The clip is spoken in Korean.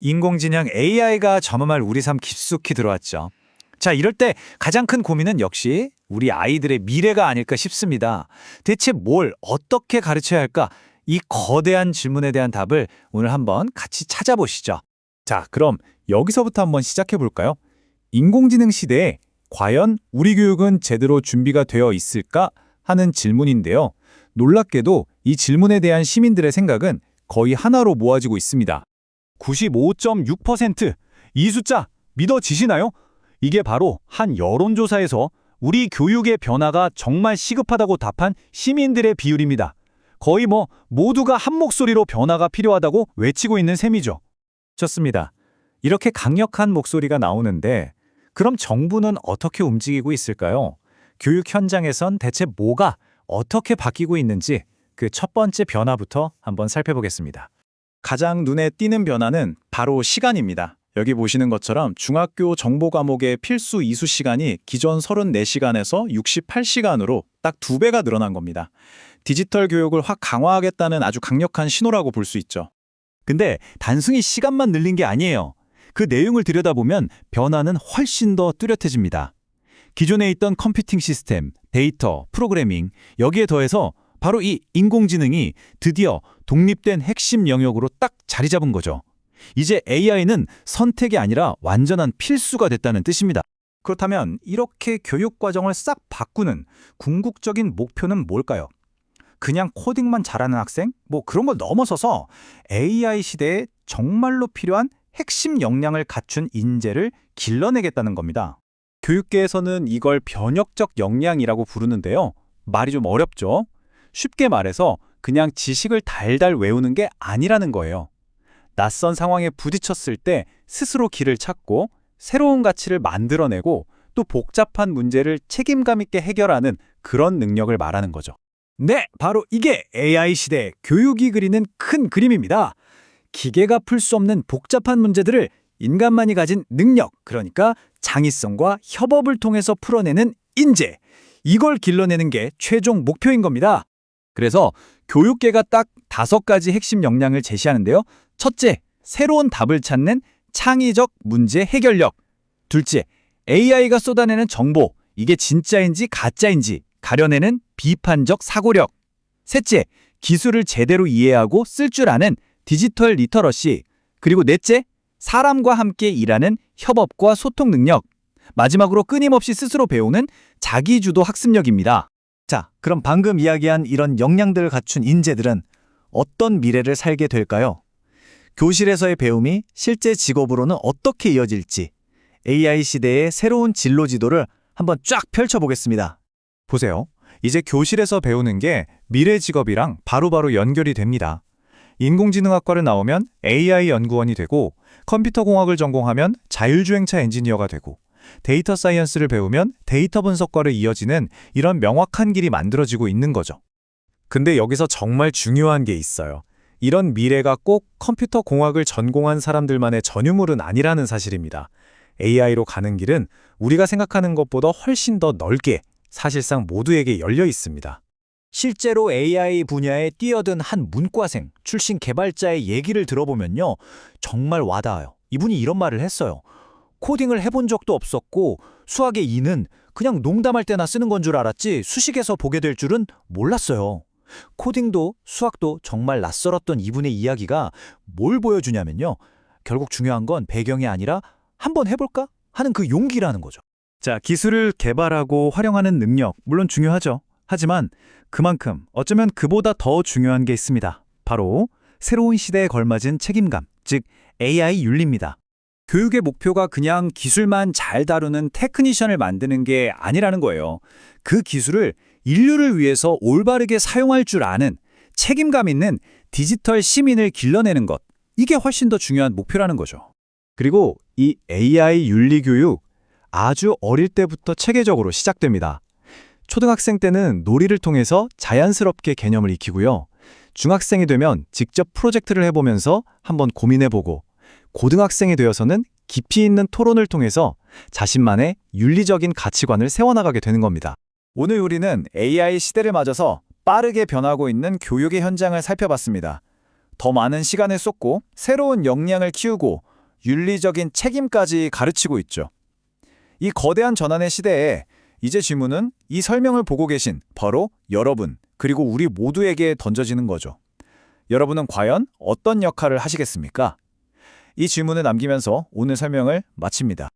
인공지능 AI가 점음할 우리 삶 깊숙이 들어왔죠. 자, 이럴 때 가장 큰 고민은 역시 우리 아이들의 미래가 아닐까 싶습니다. 대체 뭘 어떻게 가르쳐야 할까? 이 거대한 질문에 대한 답을 오늘 한번 같이 찾아보시죠. 자, 그럼 여기서부터 한번 시작해 볼까요? 인공지능 시대에 과연 우리 교육은 제대로 준비가 되어 있을까 하는 질문인데요. 놀랍게도 이 질문에 대한 시민들의 생각은 거의 하나로 모아지고 있습니다. 95.6%! 이 숫자 믿어지시나요? 이게 바로 한 여론조사에서 우리 교육의 변화가 정말 시급하다고 답한 시민들의 비율입니다. 거의 모두가 한 목소리로 변화가 필요하다고 외치고 있는 셈이죠. 좋습니다. 이렇게 강력한 목소리가 나오는데 그럼 정부는 어떻게 움직이고 있을까요? 교육 현장에선 대체 뭐가 어떻게 바뀌고 있는지 그 첫 번째 변화부터 한번 살펴보겠습니다. 가장 눈에 띄는 변화는 바로 시간입니다. 여기 보시는 것처럼 중학교 정보 과목의 필수 이수 시간이 기존 34시간에서 68시간으로 딱 2배가 늘어난 겁니다. 디지털 교육을 확 강화하겠다는 아주 강력한 신호라고 볼 수 있죠. 근데 단순히 시간만 늘린 게 아니에요. 그 내용을 들여다보면 변화는 훨씬 더 뚜렷해집니다. 기존에 있던 컴퓨팅 시스템, 데이터, 프로그래밍, 여기에 더해서 바로 이 인공지능이 드디어 독립된 핵심 영역으로 딱 자리 잡은 거죠. 이제 AI는 선택이 아니라 완전한 필수가 됐다는 뜻입니다. 그렇다면 이렇게 교육 과정을 싹 바꾸는 궁극적인 목표는 뭘까요? 그냥 코딩만 잘하는 학생? 그런 걸 넘어서서 AI 시대에 정말로 필요한 핵심 역량을 갖춘 인재를 길러내겠다는 겁니다. 교육계에서는 이걸 변혁적 역량이라고 부르는데요. 말이 좀 어렵죠? 쉽게 말해서 그냥 지식을 달달 외우는 게 아니라는 거예요. 낯선 상황에 부딪혔을 때 스스로 길을 찾고 새로운 가치를 만들어내고 또 복잡한 문제를 책임감 있게 해결하는 그런 능력을 말하는 거죠. 네, 바로 이게 AI 시대 교육이 그리는 큰 그림입니다. 기계가 풀 수 없는 복잡한 문제들을 인간만이 가진 능력, 그러니까 창의성과 협업을 통해서 풀어내는 인재, 이걸 길러내는 게 최종 목표인 겁니다. 그래서 교육계가 딱 5가지 핵심 역량을 제시하는데요. 첫째, 새로운 답을 찾는 창의적 문제 해결력. 둘째, AI가 쏟아내는 정보, 이게 진짜인지 가짜인지 가려내는 비판적 사고력. 셋째, 기술을 제대로 이해하고 쓸 줄 아는 디지털 리터러시. 그리고 넷째, 사람과 함께 일하는 협업과 소통 능력. 마지막으로 끊임없이 스스로 배우는 자기주도 학습력입니다. 자, 그럼 방금 이야기한 이런 역량들을 갖춘 인재들은 어떤 미래를 살게 될까요? 교실에서의 배움이 실제 직업으로는 어떻게 이어질지 AI 시대의 새로운 진로 지도를 한번 쫙 펼쳐보겠습니다. 보세요. 이제 교실에서 배우는 게 미래 직업이랑 바로바로 연결이 됩니다. 인공지능학과를 나오면 AI 연구원이 되고 컴퓨터공학을 전공하면 자율주행차 엔지니어가 되고 데이터 사이언스를 배우면 데이터 분석과를 이어지는 이런 명확한 길이 만들어지고 있는 거죠. 근데 여기서 정말 중요한 게 있어요. 이런 미래가 꼭 컴퓨터 공학을 전공한 사람들만의 전유물은 아니라는 사실입니다. AI로 가는 길은 우리가 생각하는 것보다 훨씬 더 넓게 사실상 모두에게 열려 있습니다. 실제로 AI 분야에 뛰어든 한 문과생, 출신 개발자의 얘기를 들어보면요. 정말 와닿아요. 이분이 이런 말을 했어요. 코딩을 해본 적도 없었고 수학의 이는 그냥 농담할 때나 쓰는 건 줄 알았지 수식에서 보게 될 줄은 몰랐어요. 코딩도 수학도 정말 낯설었던 이분의 이야기가 뭘 보여주냐면요. 결국 중요한 건 배경이 아니라 한번 해볼까? 하는 그 용기라는 거죠. 자, 기술을 개발하고 활용하는 능력, 물론 중요하죠. 하지만 그만큼 어쩌면 그보다 더 중요한 게 있습니다. 바로 새로운 시대에 걸맞은 책임감, 즉 AI 윤리입니다. 교육의 목표가 그냥 기술만 잘 다루는 테크니션을 만드는 게 아니라는 거예요. 그 기술을 인류를 위해서 올바르게 사용할 줄 아는 책임감 있는 디지털 시민을 길러내는 것. 이게 훨씬 더 중요한 목표라는 거죠. 그리고 이 AI 윤리 교육 아주 어릴 때부터 체계적으로 시작됩니다. 초등학생 때는 놀이를 통해서 자연스럽게 개념을 익히고요. 중학생이 되면 직접 프로젝트를 해보면서 한번 고민해보고 고등학생이 되어서는 깊이 있는 토론을 통해서 자신만의 윤리적인 가치관을 세워나가게 되는 겁니다. 오늘 우리는 AI 시대를 맞아서 빠르게 변하고 있는 교육의 현장을 살펴봤습니다. 더 많은 시간을 쏟고 새로운 역량을 키우고 윤리적인 책임까지 가르치고 있죠. 이 거대한 전환의 시대에 이제 질문은 이 설명을 보고 계신 바로 여러분, 그리고 우리 모두에게 던져지는 거죠. 여러분은 과연 어떤 역할을 하시겠습니까? 이 질문을 남기면서 오늘 설명을 마칩니다.